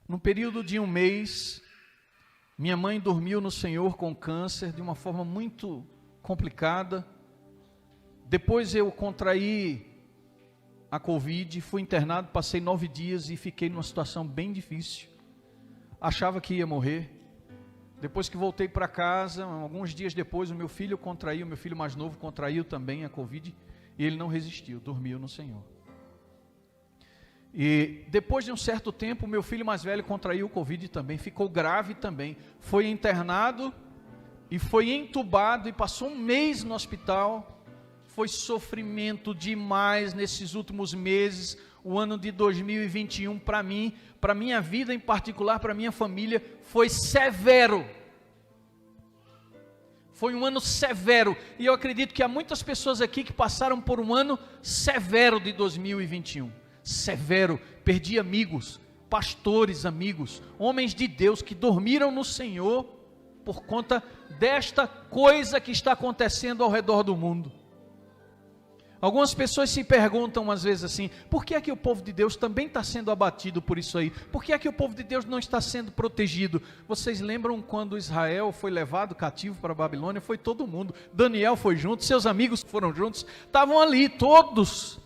No período de um mês, minha mãe dormiu no Senhor com câncer de uma forma muito complicada. Depois eu contraí a Covid, fui internado, passei 9 dias e fiquei numa situação bem difícil. Achava que ia morrer. Depois que voltei para casa, alguns dias depois, o meu filho mais novo contraiu também a Covid e ele não resistiu, dormiu no Senhor. E depois de um certo tempo, meu filho mais velho contraiu o Covid também, ficou grave também, foi internado e foi entubado e passou um mês no hospital. Foi sofrimento demais nesses últimos meses. O ano de 2021 para mim, para minha vida em particular, para minha família, foi severo. Foi um ano severo, e eu acredito que há muitas pessoas aqui que passaram por um ano severo de 2021. Severo, perdi amigos, pastores amigos, homens de Deus que dormiram no Senhor por conta desta coisa que está acontecendo ao redor do mundo. Algumas pessoas se perguntam às vezes assim, por que é que o povo de Deus também está sendo abatido por isso aí? Por que é que o povo de Deus não está sendo protegido? Vocês lembram quando Israel foi levado cativo para a Babilônia? Foi todo mundo, Daniel foi junto, seus amigos foram juntos, estavam ali todos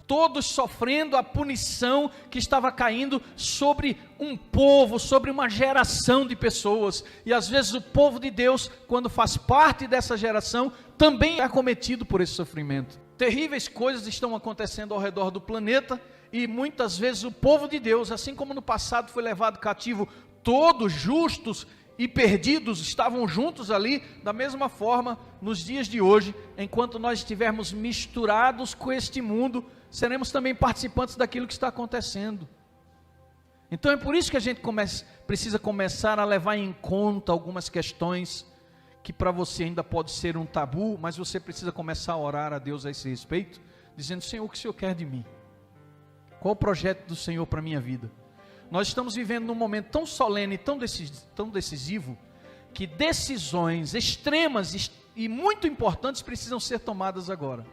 sofrendo a punição que estava caindo sobre um povo, sobre uma geração de pessoas. E às vezes o povo de Deus, quando faz parte dessa geração, também é acometido por esse sofrimento. Terríveis coisas estão acontecendo ao redor do planeta, e muitas vezes o povo de Deus, assim como no passado foi levado cativo, todos justos e perdidos estavam juntos ali, da mesma forma, nos dias de hoje, enquanto nós estivermos misturados com este mundo, seremos também participantes daquilo que está acontecendo. Então é por isso que a gente precisa começar a levar em conta algumas questões que para você ainda pode ser um tabu, mas você precisa começar a orar a Deus a esse respeito, dizendo: Senhor, o que o Senhor quer de mim? Qual o projeto do Senhor para a minha vida? Nós estamos vivendo num momento tão solene, tão decisivo, que decisões extremas e muito importantes precisam ser tomadas agora.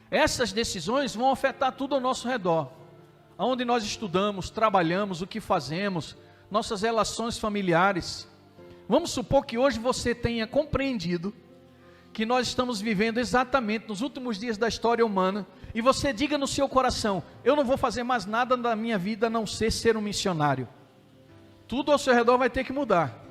Essas decisões vão afetar tudo ao nosso redor, aonde nós estudamos, trabalhamos, o que fazemos, nossas relações familiares. Vamos supor que hoje você tenha compreendido que nós estamos vivendo exatamente nos últimos dias da história humana, e você diga no seu coração: eu não vou fazer mais nada da minha vida a não ser um missionário. Tudo ao seu redor vai ter que mudar,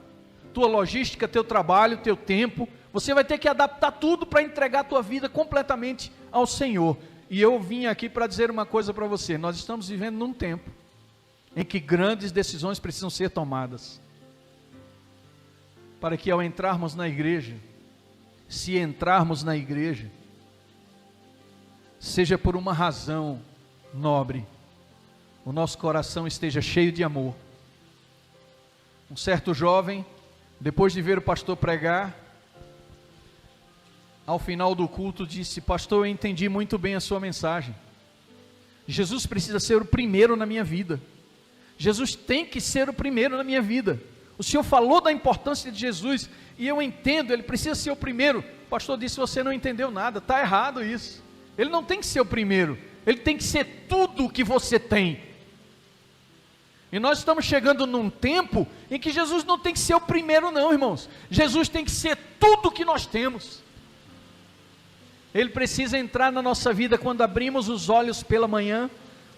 tua logística, teu trabalho, teu tempo, você vai ter que adaptar tudo para entregar a tua vida completamente ao Senhor. E eu vim aqui para dizer uma coisa para você: nós estamos vivendo num tempo em que grandes decisões precisam ser tomadas, para que ao entrarmos na igreja, se entrarmos na igreja, seja por uma razão nobre, o nosso coração esteja cheio de amor. Um certo jovem, depois de ver o pastor pregar, ao final do culto disse: pastor, eu entendi muito bem a sua mensagem. Jesus precisa ser o primeiro na minha vida. Jesus tem que ser o primeiro na minha vida. O Senhor falou da importância de Jesus, e eu entendo, ele precisa ser o primeiro. O pastor disse: você não entendeu nada, está errado isso. Ele não tem que ser o primeiro, ele tem que ser tudo o que você tem. E nós estamos chegando num tempo em que Jesus não tem que ser o primeiro não, irmãos. Jesus tem que ser tudo o que nós temos. Ele precisa entrar na nossa vida quando abrimos os olhos pela manhã,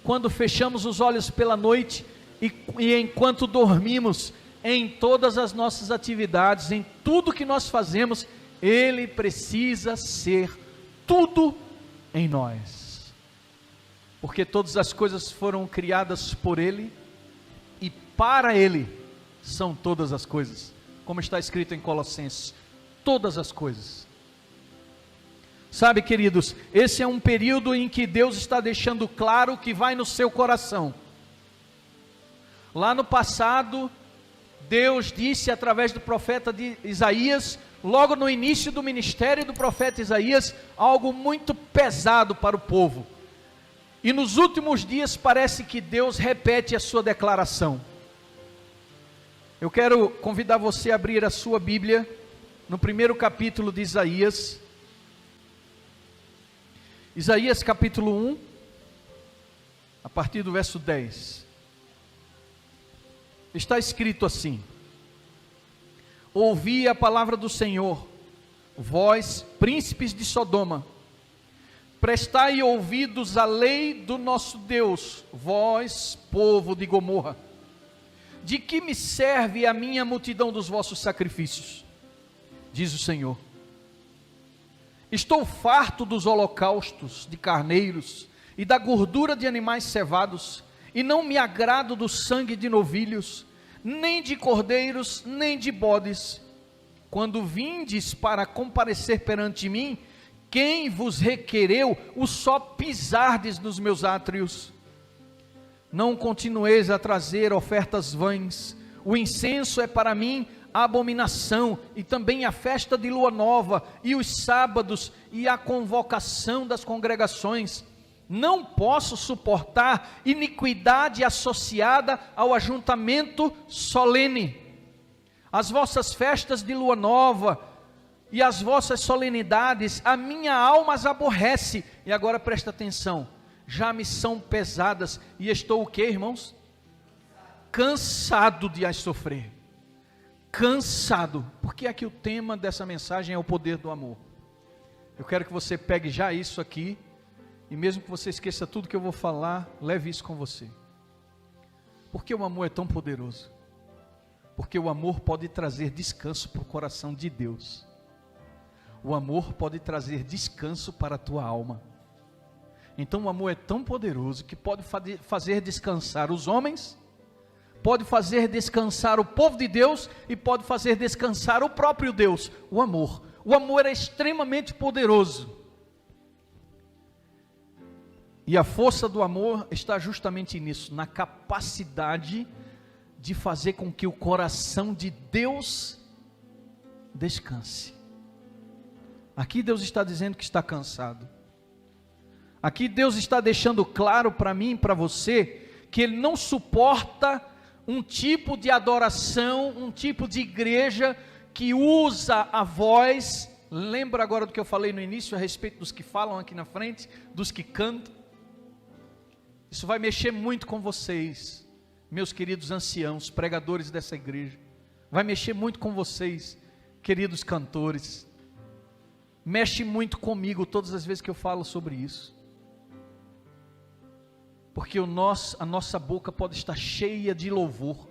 quando fechamos os olhos pela noite, e enquanto dormimos, em todas as nossas atividades, em tudo que nós fazemos, Ele precisa ser tudo em nós, porque todas as coisas foram criadas por Ele, e para Ele são todas as coisas, como está escrito em Colossenses, todas as coisas. Sabe, queridos, esse é um período em que Deus está deixando claro o que vai no seu coração. Lá no passado, Deus disse através do profeta de Isaías, logo no início do ministério do profeta Isaías, algo muito pesado para o povo. E nos últimos dias parece que Deus repete a sua declaração. Eu quero convidar você a abrir a sua Bíblia no primeiro capítulo de Isaías. Isaías capítulo 1, a partir do verso 10. está escrito assim: ouvi a palavra do Senhor, vós, príncipes de Sodoma, prestai ouvidos à lei do nosso Deus, vós, povo de Gomorra. De que me serve a minha multidão dos vossos sacrifícios? Diz o Senhor. Estou farto dos holocaustos de carneiros e da gordura de animais cevados, e não me agrado do sangue de novilhos, nem de cordeiros, nem de bodes. Quando vindes para comparecer perante mim, quem vos requereu o só pisardes nos meus átrios? Não continueis a trazer ofertas vãs. O incenso é para mim a abominação, e também a festa de lua nova, e os sábados, e a convocação das congregações. Não posso suportar iniquidade associada ao ajuntamento solene. As vossas festas de lua nova e as vossas solenidades, a minha alma as aborrece. E agora presta atenção, já me são pesadas, e estou o que, irmãos? Cansado de as sofrer. Cansado, porque aqui o tema dessa mensagem é o poder do amor. Eu quero que você pegue já isso aqui, e mesmo que você esqueça tudo que eu vou falar, leve isso com você. Porque o amor é tão poderoso? Porque o amor pode trazer descanso para o coração de Deus. O amor pode trazer descanso para a tua alma. Então o amor é tão poderoso que pode fazer descansar os homens, pode fazer descansar o povo de Deus, e pode fazer descansar o próprio Deus. O amor é extremamente poderoso. E a força do amor está justamente nisso, na capacidade de fazer com que o coração de Deus descanse. Aqui Deus está dizendo que está cansado. Aqui Deus está deixando claro para mim e para você, que Ele não suporta um tipo de adoração, um tipo de igreja que usa a voz. Lembra agora do que eu falei no início a respeito dos que falam aqui na frente, dos que cantam? Isso vai mexer muito com vocês, meus queridos anciãos, pregadores dessa igreja. Vai mexer muito com vocês, queridos cantores. Mexe muito comigo todas as vezes que eu falo sobre isso. Porque a nossa boca pode estar cheia de louvor.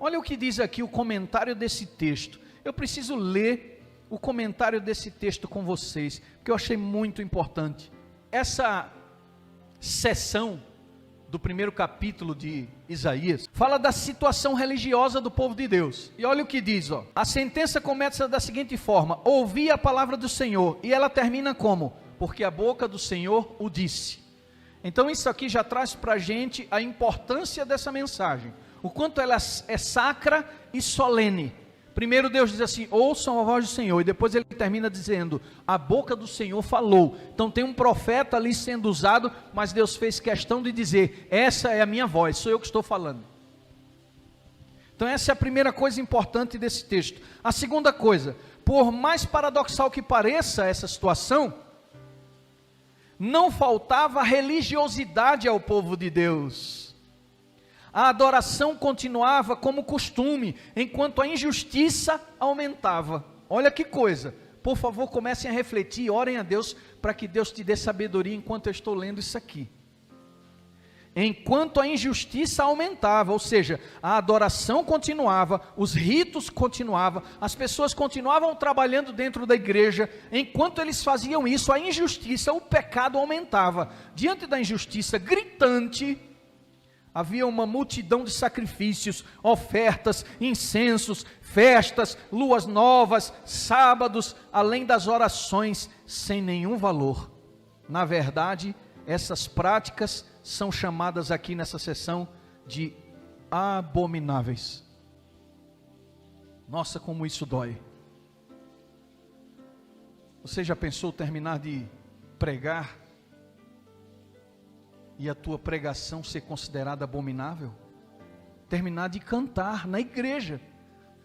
Olha o que diz aqui o comentário desse texto. Eu preciso ler o comentário desse texto com vocês, porque eu achei muito importante. Essa seção do primeiro capítulo de Isaías fala da situação religiosa do povo de Deus. E olha o que diz, ó. A sentença começa da seguinte forma: ouvi a palavra do Senhor. E ela termina como? Porque a boca do Senhor o disse. Então isso aqui já traz para a gente a importância dessa mensagem, o quanto ela é sacra e solene. Primeiro Deus diz assim: ouçam a voz do Senhor, e depois ele termina dizendo: a boca do Senhor falou. Então tem um profeta ali sendo usado, mas Deus fez questão de dizer: essa é a minha voz, sou eu que estou falando. Então essa é a primeira coisa importante desse texto. A segunda coisa, por mais paradoxal que pareça essa situação, não faltava religiosidade ao povo de Deus. A adoração continuava como costume, enquanto a injustiça aumentava. Olha que coisa. Por favor, comecem a refletir e orem a Deus para que Deus te dê sabedoria enquanto eu estou lendo isso aqui. Enquanto a injustiça aumentava, ou seja, a adoração continuava, os ritos continuavam, as pessoas continuavam trabalhando dentro da igreja. Enquanto eles faziam isso, a injustiça, o pecado aumentava. Diante da injustiça gritante, havia uma multidão de sacrifícios, ofertas, incensos, festas, luas novas, sábados, além das orações sem nenhum valor. Na verdade, essas práticas são chamadas aqui nessa sessão de abomináveis. Nossa, como isso dói. Você já pensou terminar de pregar e a tua pregação ser considerada abominável? Terminar de cantar na igreja,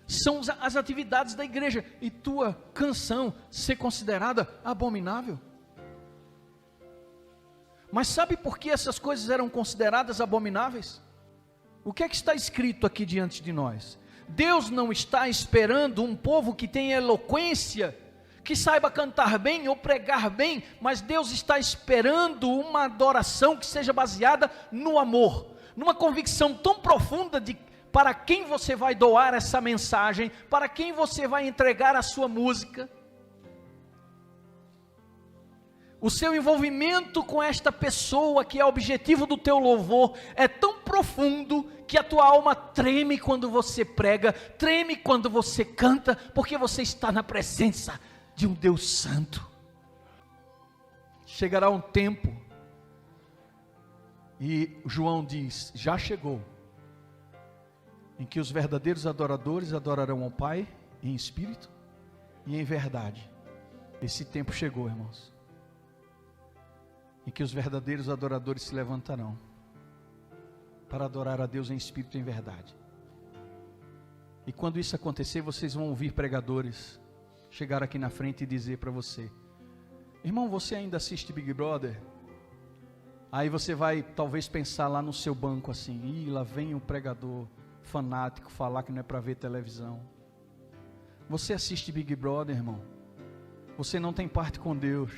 são as atividades da igreja, e tua canção ser considerada abominável? Mas sabe por que essas coisas eram consideradas abomináveis? O que é que está escrito aqui diante de nós? Deus não está esperando um povo que tenha eloquência, que saiba cantar bem ou pregar bem, mas Deus está esperando uma adoração que seja baseada no amor, numa convicção tão profunda de para quem você vai doar essa mensagem, para quem você vai entregar a sua música. O seu envolvimento com esta pessoa que é objetivo do teu louvor é tão profundo que a tua alma treme quando você prega, treme quando você canta, porque você está na presença de um Deus santo. Chegará um tempo, e João diz, já chegou, em que os verdadeiros adoradores adorarão ao Pai em espírito e em verdade. Esse tempo chegou, irmãos, em que os verdadeiros adoradores se levantarão para adorar a Deus em espírito e em verdade. E quando isso acontecer, vocês vão ouvir pregadores chegar aqui na frente e dizer para você: irmão, você ainda assiste Big Brother? Aí você vai talvez pensar lá no seu banco assim: ih, lá vem um pregador fanático falar que não é para ver televisão. Você assiste Big Brother, irmão? Você não tem parte com Deus.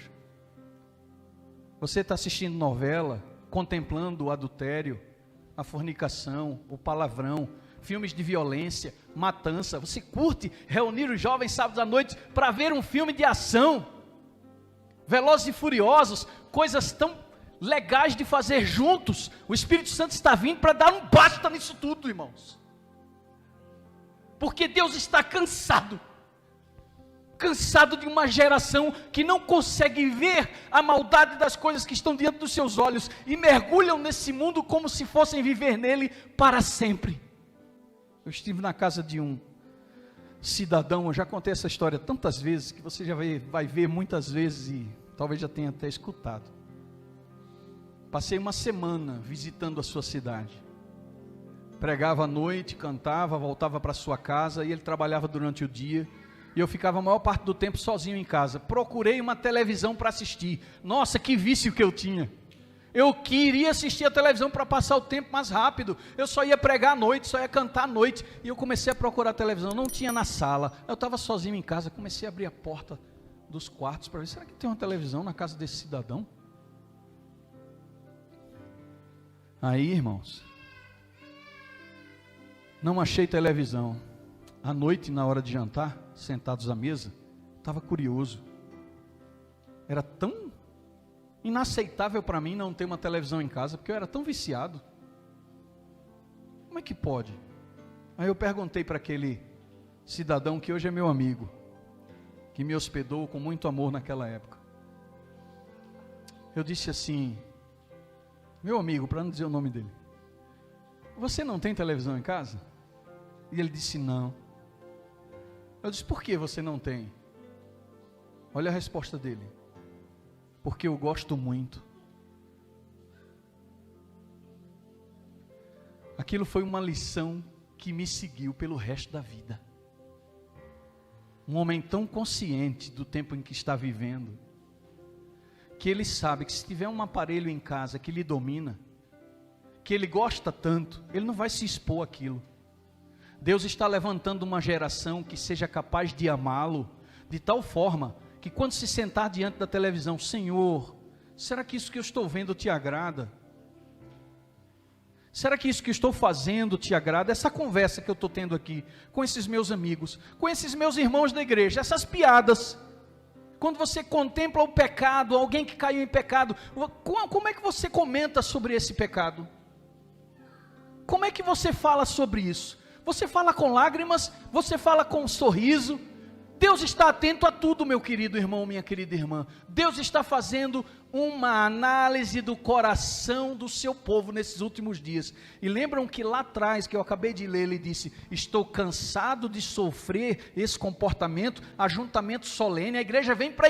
Você está assistindo novela, contemplando o adultério, a fornicação, o palavrão, filmes de violência, matança. Você curte reunir os jovens sábados à noite para ver um filme de ação, Velozes e Furiosos, coisas tão legais de fazer juntos. O Espírito Santo está vindo para dar um basta nisso tudo, irmãos, porque Deus está cansado de uma geração que não consegue ver a maldade das coisas que estão diante dos seus olhos e mergulham nesse mundo como se fossem viver nele para sempre. Eu estive na casa de um cidadão, eu já contei essa história tantas vezes, que você já vai ver muitas vezes e talvez já tenha até escutado. Passei uma semana visitando a sua cidade, pregava à noite, cantava, voltava para sua casa, e ele trabalhava durante o dia, e eu ficava a maior parte do tempo sozinho em casa. Procurei uma televisão para assistir. Nossa, que vício que eu tinha. Eu queria assistir a televisão para passar o tempo mais rápido. Eu só ia pregar à noite, só ia cantar à noite. E eu comecei a procurar a televisão, não tinha na sala. Eu estava sozinho em casa, comecei a abrir a porta dos quartos para ver, será que tem uma televisão na casa desse cidadão? Aí, irmãos, não achei televisão. À noite, na hora de jantar, sentados à mesa, estava curioso. Era tão inaceitável para mim não ter uma televisão em casa, porque eu era tão viciado. Como é que pode? Aí eu perguntei para aquele cidadão que hoje é meu amigo, que me hospedou com muito amor naquela época. Eu disse assim: meu amigo, para não dizer o nome dele, você não tem televisão em casa? E ele disse: não. Eu disse: por que você não tem? Olha a resposta dele: porque eu gosto muito. Aquilo foi uma lição que me seguiu pelo resto da vida. Um homem tão consciente do tempo em que está vivendo, que ele sabe que se tiver um aparelho em casa que lhe domina, que ele gosta tanto, ele não vai se expor àquilo. Deus está levantando uma geração que seja capaz de amá-lo de tal forma que quando se sentar diante da televisão: Senhor, será que isso que eu estou vendo te agrada? Será que isso que eu estou fazendo te agrada? Essa conversa que eu estou tendo aqui com esses meus amigos, com esses meus irmãos da igreja, essas piadas, quando você contempla o pecado, alguém que caiu em pecado, como é que você comenta sobre esse pecado? Como é que você fala sobre isso? Você fala com lágrimas? Você fala com um sorriso? Deus está atento a tudo, meu querido irmão, minha querida irmã. Deus está fazendo uma análise do coração do seu povo nesses últimos dias. E lembram que lá atrás, que eu acabei de ler, ele disse: estou cansado de sofrer esse comportamento, ajuntamento solene. A igreja vem para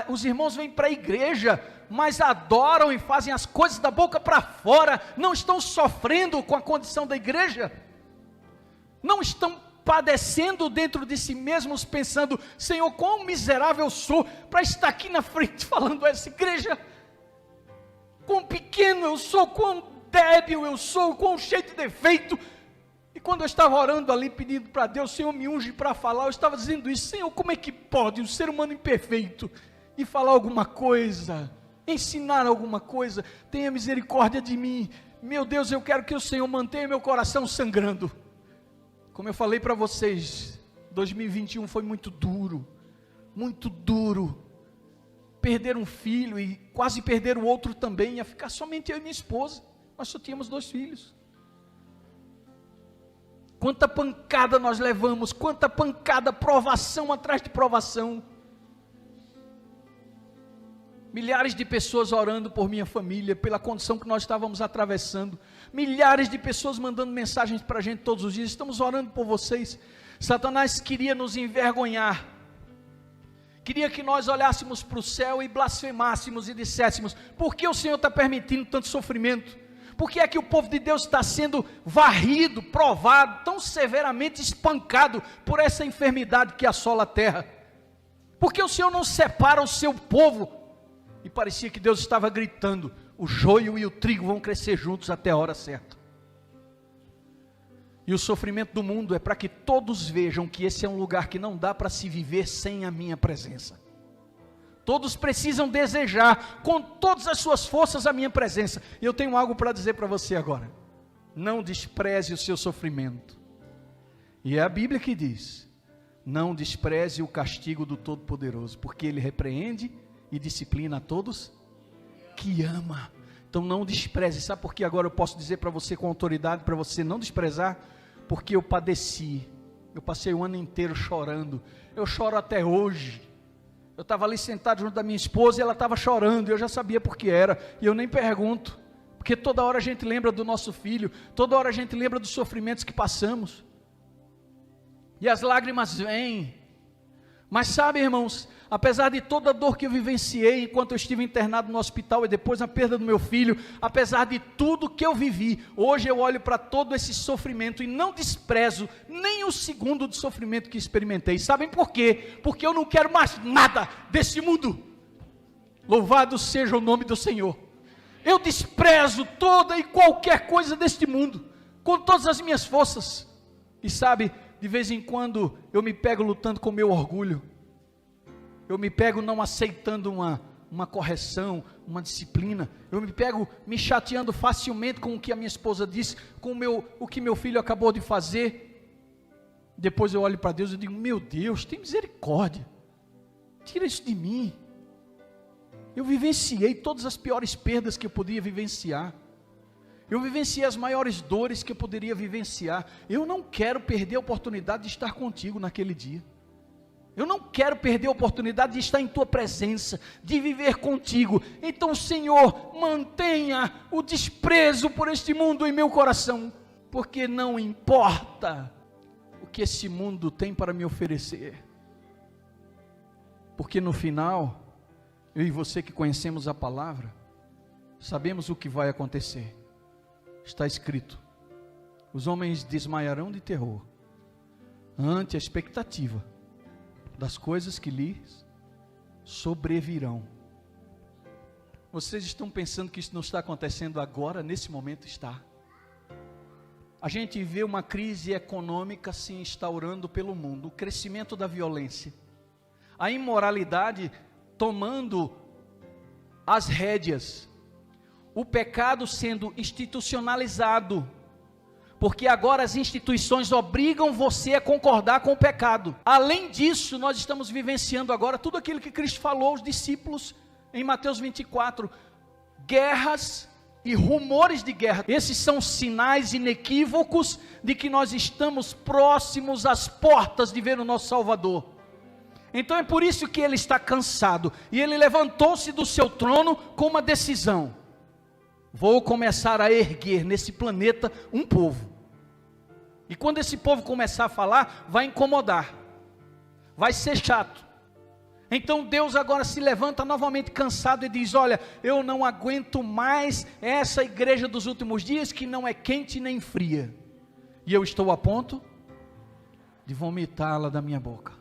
os irmãos vêm para a igreja, mas adoram e fazem as coisas da boca para fora, não estão sofrendo com a condição da igreja, não estão padecendo dentro de si mesmos, pensando: Senhor, quão miserável eu sou para estar aqui na frente falando a essa igreja, quão pequeno eu sou, quão débil eu sou, quão cheio de defeito. E quando eu estava orando ali, pedindo para Deus, Senhor, me unge para falar, eu estava dizendo isso: Senhor, como é que pode um ser humano imperfeito e falar alguma coisa, ensinar alguma coisa? Tenha misericórdia de mim. Meu Deus, eu quero que o Senhor mantenha meu coração sangrando. Como eu falei para vocês, 2021 foi muito duro, muito duro. Perder um filho e quase perder o outro também, ia ficar somente eu e minha esposa. Nós só tínhamos 2 filhos. Quanta pancada nós levamos, quanta pancada, provação atrás de provação. Milhares de pessoas orando por minha família, pela condição que nós estávamos atravessando. Milhares de pessoas mandando mensagens para a gente todos os dias: estamos orando por vocês. Satanás queria nos envergonhar. Queria que nós olhássemos para o céu e blasfemássemos e disséssemos: por que o Senhor está permitindo tanto sofrimento? Por que é que o povo de Deus está sendo varrido, provado, tão severamente espancado por essa enfermidade que assola a terra? Por que o Senhor não separa o seu povo? E parecia que Deus estava gritando: o joio e o trigo vão crescer juntos até a hora certa. E o sofrimento do mundo é para que todos vejam que esse é um lugar que não dá para se viver sem a minha presença. Todos precisam desejar com todas as suas forças a minha presença. E eu tenho algo para dizer para você agora: não despreze o seu sofrimento. E é a Bíblia que diz: não despreze o castigo do Todo-Poderoso, porque Ele repreende e disciplina a todos que ama. Então não despreze. Sabe por que agora eu posso dizer para você com autoridade, para você não desprezar? Porque eu padeci. Eu passei o ano inteiro chorando. Eu choro até hoje. Eu estava ali sentado junto da minha esposa e ela estava chorando, e eu já sabia por que era, e eu nem pergunto, porque toda hora a gente lembra do nosso filho, toda hora a gente lembra dos sofrimentos que passamos, e as lágrimas vêm. Mas sabe, irmãos, apesar de toda a dor que eu vivenciei enquanto eu estive internado no hospital e depois a perda do meu filho, apesar de tudo que eu vivi, hoje eu olho para todo esse sofrimento e não desprezo nem o segundo de sofrimento que experimentei. Sabem por quê? Porque eu não quero mais nada desse mundo. Louvado seja o nome do Senhor. Eu desprezo toda e qualquer coisa deste mundo, com todas as minhas forças. E sabe, de vez em quando eu me pego lutando com o meu orgulho. Eu me pego não aceitando uma correção, uma disciplina. Eu me pego me chateando facilmente com o que a minha esposa disse, com o que meu filho acabou de fazer. Depois eu olho para Deus e digo: meu Deus, tem misericórdia. Tira isso de mim. Eu vivenciei todas as piores perdas que eu podia vivenciar. Eu vivenciei as maiores dores que eu poderia vivenciar. Eu não quero perder a oportunidade de estar contigo naquele dia. Eu não quero perder a oportunidade de estar em tua presença, de viver contigo. Então, Senhor, mantenha o desprezo por este mundo em meu coração, porque não importa o que esse mundo tem para me oferecer, porque no final, eu e você que conhecemos a palavra, sabemos o que vai acontecer. Está escrito: os homens desmaiarão de terror ante a expectativa das coisas que lhes sobrevirão. Vocês estão pensando que isso não está acontecendo agora? Nesse momento está. A gente vê uma crise econômica se instaurando pelo mundo, o crescimento da violência, a imoralidade tomando as rédeas, o pecado sendo institucionalizado, porque agora as instituições obrigam você a concordar com o pecado. Além disso, nós estamos vivenciando agora tudo aquilo que Cristo falou aos discípulos em Mateus 24, guerras e rumores de guerra. Esses são sinais inequívocos de que nós estamos próximos às portas de ver o nosso Salvador. Então é por isso que ele está cansado, e ele levantou-se do seu trono com uma decisão: vou começar a erguer nesse planeta um povo. E quando esse povo começar a falar, vai incomodar, vai ser chato. Então Deus agora se levanta novamente cansado e diz: olha, eu não aguento mais essa igreja dos últimos dias, que não é quente nem fria, e eu estou a ponto de vomitá-la da minha boca.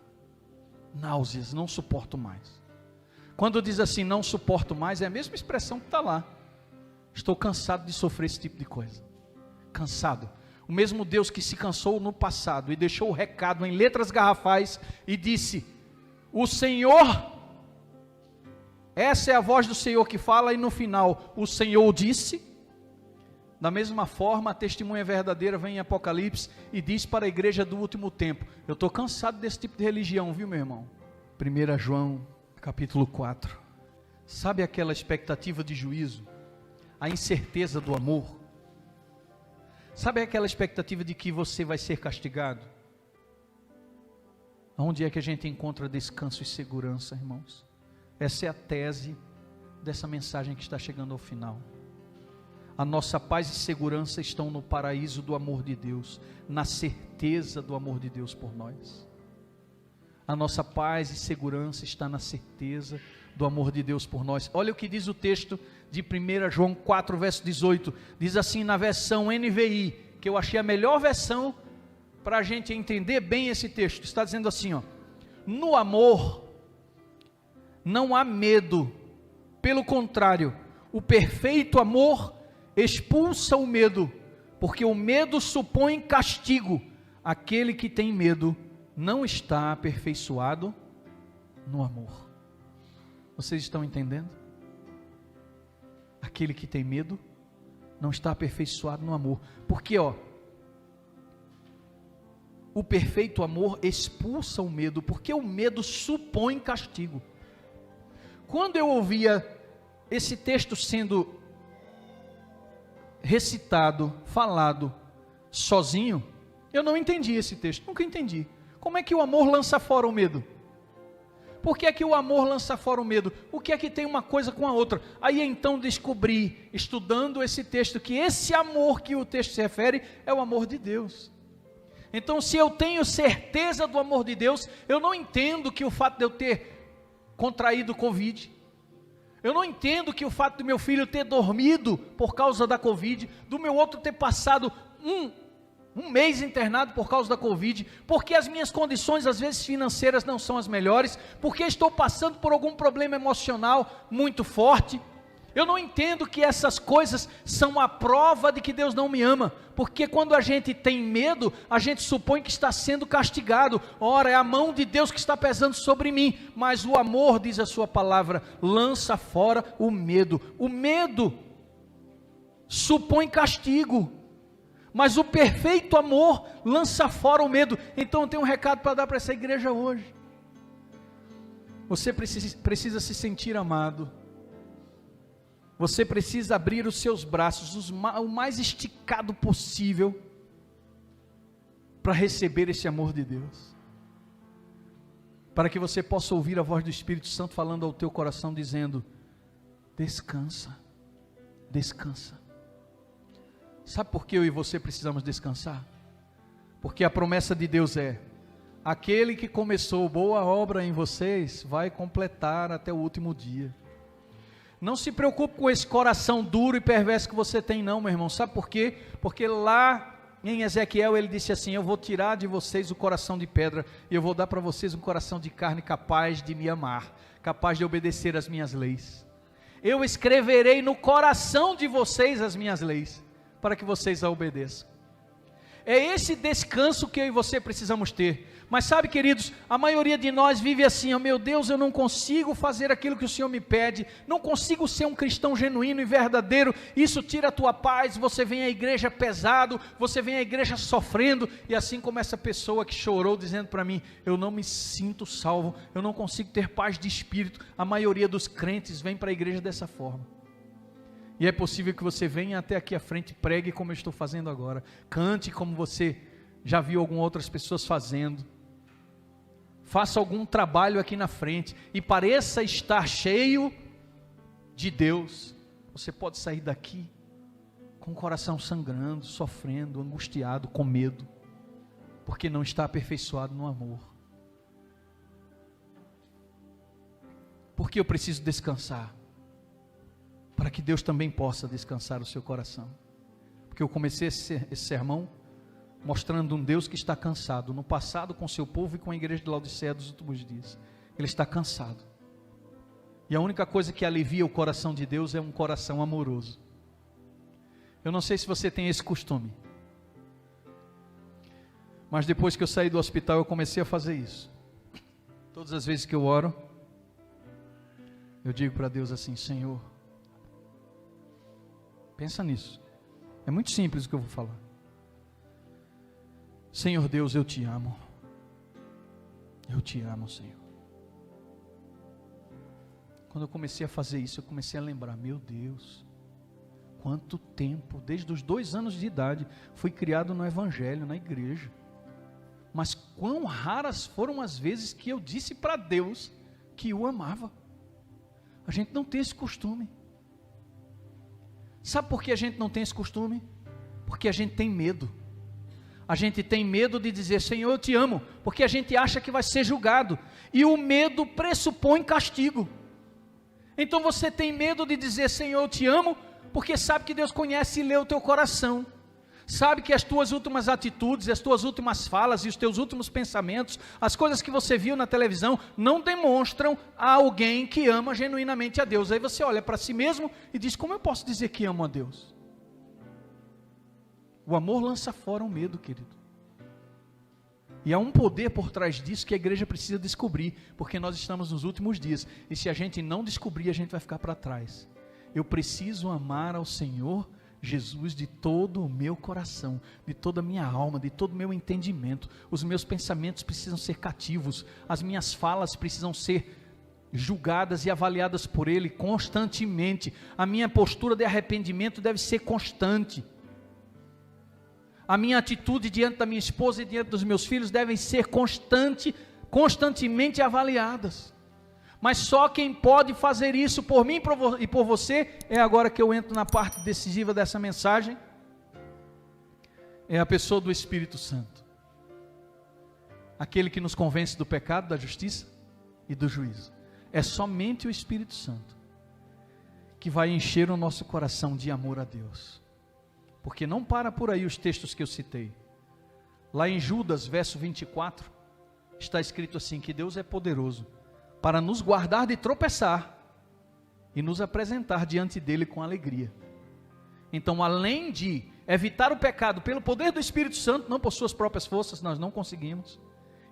Náuseas, não suporto mais. Quando diz assim, não suporto mais, é a mesma expressão que está lá. Estou cansado de sofrer esse tipo de coisa. Cansado. O mesmo Deus que se cansou no passado e deixou o recado em letras garrafais e disse: o Senhor, essa é a voz do Senhor que fala, e no final, o Senhor disse. Da mesma forma, a testemunha verdadeira vem em Apocalipse e diz para a igreja do último tempo. Eu estou cansado desse tipo de religião, viu, meu irmão? 1 João, capítulo 4. Sabe aquela expectativa de juízo? A incerteza do amor? Sabe aquela expectativa de que você vai ser castigado? Onde é que a gente encontra descanso e segurança, irmãos? Essa é a tese dessa mensagem que está chegando ao final. A nossa paz e segurança estão no paraíso do amor de Deus, na certeza do amor de Deus por nós. A nossa paz e segurança está na certeza do amor de Deus por nós. Olha o que diz o texto de 1 João 4, verso 18. Diz assim na versão NVI, que eu achei a melhor versão para a gente entender bem esse texto. Está dizendo assim, ó: no amor não há medo, pelo contrário, o perfeito amor expulsa o medo, porque o medo supõe castigo. Aquele que tem medo não está aperfeiçoado no amor. Vocês estão entendendo? Aquele que tem medo não está aperfeiçoado no amor, porque o perfeito amor expulsa o medo, porque o medo supõe castigo. Quando eu ouvia esse texto sendo recitado, falado, sozinho, eu não entendi esse texto, nunca entendi. Como é que o amor lança fora o medo? Por que é que o amor lança fora o medo? O que é que tem uma coisa com a outra? Aí então descobri, estudando esse texto, que esse amor que o texto se refere é o amor de Deus. Então, se eu tenho certeza do amor de Deus, eu não entendo que o fato de eu ter contraído Covid, eu não entendo que o fato do meu filho ter dormido por causa da Covid, do meu outro ter passado um mês internado por causa da Covid, porque as minhas condições às vezes financeiras não são as melhores, porque estou passando por algum problema emocional muito forte. Eu não entendo que essas coisas são a prova de que Deus não me ama, porque quando a gente tem medo, a gente supõe que está sendo castigado. Ora, é a mão de Deus que está pesando sobre mim, mas o amor, diz a sua palavra, lança fora o medo. O medo supõe castigo, mas o perfeito amor lança fora o medo. Então eu tenho um recado para dar para essa igreja hoje. Você precisa se sentir amado. Você precisa abrir os seus braços o mais esticado possível para receber esse amor de Deus, para que você possa ouvir a voz do Espírito Santo falando ao teu coração, dizendo: descansa, descansa. Sabe por que eu e você precisamos descansar? Porque a promessa de Deus é: aquele que começou boa obra em vocês vai completar até o último dia. Não se preocupe com esse coração duro e perverso que você tem não, meu irmão. Sabe por quê? Porque lá em Ezequiel ele disse assim: eu vou tirar de vocês o coração de pedra e eu vou dar para vocês um coração de carne capaz de me amar, capaz de obedecer às minhas leis. Eu escreverei no coração de vocês as minhas leis, para que vocês a obedeçam. É esse descanso que eu e você precisamos ter. Mas sabe, queridos, a maioria de nós vive assim: oh meu Deus, eu não consigo fazer aquilo que o Senhor me pede, não consigo ser um cristão genuíno e verdadeiro, isso tira a tua paz, você vem à igreja pesado, você vem à igreja sofrendo, e assim como essa pessoa que chorou dizendo para mim: eu não me sinto salvo, eu não consigo ter paz de espírito. A maioria dos crentes vem para a igreja dessa forma. E é possível que você venha até aqui à frente, pregue como eu estou fazendo agora, cante como você já viu algumas outras pessoas fazendo, faça algum trabalho aqui na frente e pareça estar cheio de Deus. Você pode sair daqui com o coração sangrando, sofrendo, angustiado, com medo, porque não está aperfeiçoado no amor. Porque eu preciso descansar, para que Deus também possa descansar o seu coração. Porque eu comecei esse sermão mostrando um Deus que está cansado, no passado com seu povo e com a igreja de Laodiceia dos últimos dias. Ele está cansado, e a única coisa que alivia o coração de Deus é um coração amoroso. Eu não sei se você tem esse costume, mas depois que eu saí do hospital eu comecei a fazer isso. Todas as vezes que eu oro, eu digo para Deus assim: Senhor, pensa nisso, é muito simples o que eu vou falar. Senhor Deus, eu te amo. Eu te amo, Senhor. Quando eu comecei a fazer isso, eu comecei a lembrar: meu Deus, quanto tempo, desde os 2 anos de idade, fui criado no Evangelho, na igreja. Mas quão raras foram as vezes que eu disse para Deus que o amava. A gente não tem esse costume. Sabe por que a gente não tem esse costume? Porque a gente tem medo. A gente tem medo de dizer: Senhor, eu te amo, porque a gente acha que vai ser julgado, e o medo pressupõe castigo. Então você tem medo de dizer: Senhor, eu te amo, porque sabe que Deus conhece e lê o teu coração, sabe que as tuas últimas atitudes, as tuas últimas falas e os teus últimos pensamentos, as coisas que você viu na televisão, não demonstram a alguém que ama genuinamente a Deus. Aí você olha para si mesmo e diz: como eu posso dizer que amo a Deus? O amor lança fora o medo, querido. E há um poder por trás disso que a igreja precisa descobrir, porque nós estamos nos últimos dias, e se a gente não descobrir, a gente vai ficar para trás. Eu preciso amar ao Senhor Jesus de todo o meu coração, de toda a minha alma, de todo o meu entendimento. Os meus pensamentos precisam ser cativos, as minhas falas precisam ser julgadas e avaliadas por Ele constantemente. A minha postura de arrependimento deve ser constante. A minha atitude diante da minha esposa e diante dos meus filhos devem ser constantemente avaliadas. Mas só quem pode fazer isso por mim e por você, é agora que eu entro na parte decisiva dessa mensagem, é a pessoa do Espírito Santo. Aquele que nos convence do pecado, da justiça e do juízo. É somente o Espírito Santo que vai encher o nosso coração de amor a Deus. Porque não para por aí os textos que eu citei. Lá em Judas, verso 24, está escrito assim: que Deus é poderoso para nos guardar de tropeçar e nos apresentar diante dele com alegria. Então, além de evitar o pecado pelo poder do Espírito Santo, não por suas próprias forças, nós não conseguimos.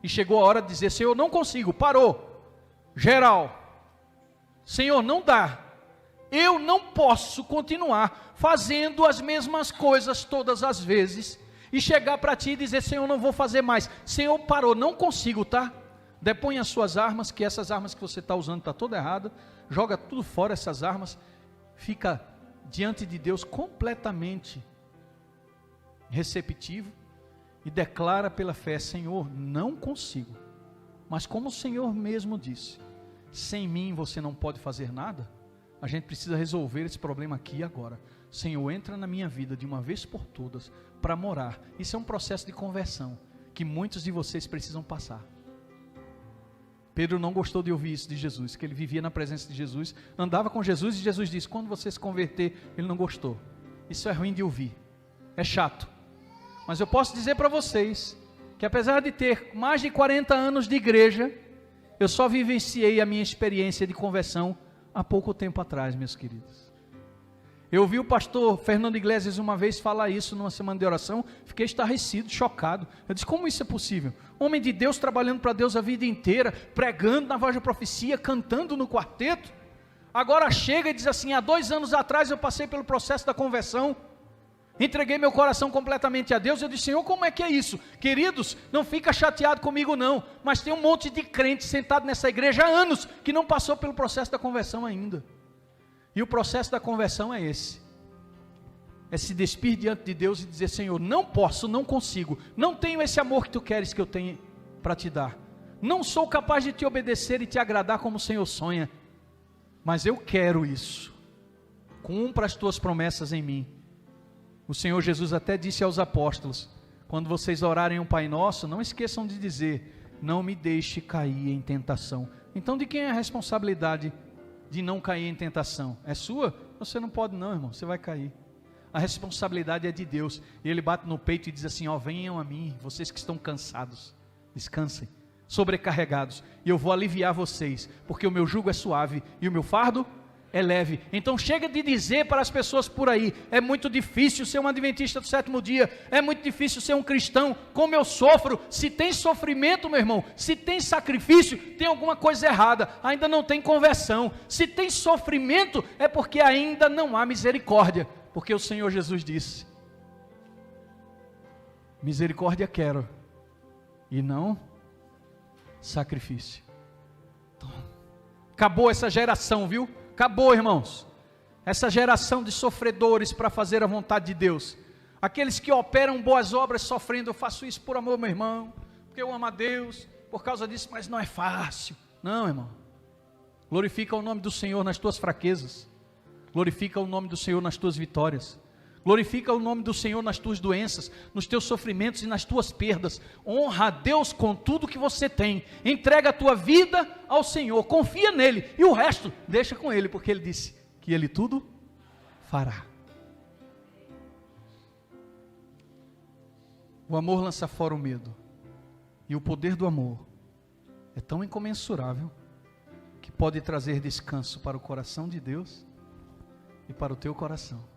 E chegou a hora de dizer: Senhor, não consigo, parou, geral, Senhor, não dá. Eu não posso continuar fazendo as mesmas coisas todas as vezes e chegar para ti e dizer: Senhor, não vou fazer mais. Senhor, parou, não consigo, tá? Depõe as suas armas, que essas armas que você está usando está toda errada. Joga tudo fora, essas armas. Fica diante de Deus completamente receptivo e declara pela fé: Senhor, não consigo. Mas como o Senhor mesmo disse, sem mim você não pode fazer nada. A gente precisa resolver esse problema aqui e agora. Senhor, entra na minha vida de uma vez por todas para morar. Isso é um processo de conversão que muitos de vocês precisam passar. Pedro não gostou de ouvir isso de Jesus, que ele vivia na presença de Jesus, andava com Jesus, e Jesus disse: quando você se converter, ele não gostou. Isso é ruim de ouvir, é chato. Mas eu posso dizer para vocês que apesar de ter mais de 40 anos de igreja, eu só vivenciei a minha experiência de conversão há pouco tempo atrás, meus queridos. Eu ouvi o pastor Fernando Iglesias uma vez falar isso numa semana de oração, fiquei estarrecido, chocado. Eu disse: como isso é possível? Homem de Deus, trabalhando para Deus a vida inteira, pregando na voz da profecia, cantando no quarteto, agora chega e diz assim: há 2 anos atrás eu passei pelo processo da conversão, entreguei meu coração completamente a Deus. Eu disse: Senhor, como é que é isso? Queridos, não fica chateado comigo não, mas tem um monte de crente sentado nessa igreja há anos, que não passou pelo processo da conversão ainda. E o processo da conversão é esse: é se despir diante de Deus e dizer: Senhor, não posso, não consigo, não tenho esse amor que tu queres que eu tenha para te dar, não sou capaz de te obedecer e te agradar como o Senhor sonha, mas eu quero isso. Cumpra as tuas promessas em mim. O Senhor Jesus até disse aos apóstolos: quando vocês orarem um Pai Nosso, não esqueçam de dizer: não me deixe cair em tentação. Então, de quem é a responsabilidade de não cair em tentação? É sua? Você não pode não, irmão, você vai cair. A responsabilidade é de Deus. E Ele bate no peito e diz assim: ó, venham a mim, vocês que estão cansados, descansem, sobrecarregados, e eu vou aliviar vocês, porque o meu jugo é suave e o meu fardo é leve. Então chega de dizer para as pessoas por aí: é muito difícil ser um adventista do sétimo dia, é muito difícil ser um cristão, como eu sofro. Se tem sofrimento, meu irmão, se tem sacrifício, tem alguma coisa errada, ainda não tem conversão. Se tem sofrimento, é porque ainda não há misericórdia, porque o Senhor Jesus disse: misericórdia quero, e não sacrifício. Então, acabou essa geração, viu? Acabou, irmãos, essa geração de sofredores para fazer a vontade de Deus. Aqueles que operam boas obras sofrendo: eu faço isso por amor, meu irmão, porque eu amo a Deus, por causa disso, mas não é fácil. Não, irmão, glorifica o nome do Senhor nas tuas fraquezas, glorifica o nome do Senhor nas tuas vitórias, glorifica o nome do Senhor nas tuas doenças, nos teus sofrimentos e nas tuas perdas. Honra a Deus com tudo que você tem, entrega a tua vida ao Senhor, confia nele, e o resto deixa com ele, porque ele disse que ele tudo fará. O amor lança fora o medo, e o poder do amor é tão incomensurável, que pode trazer descanso para o coração de Deus e para o teu coração.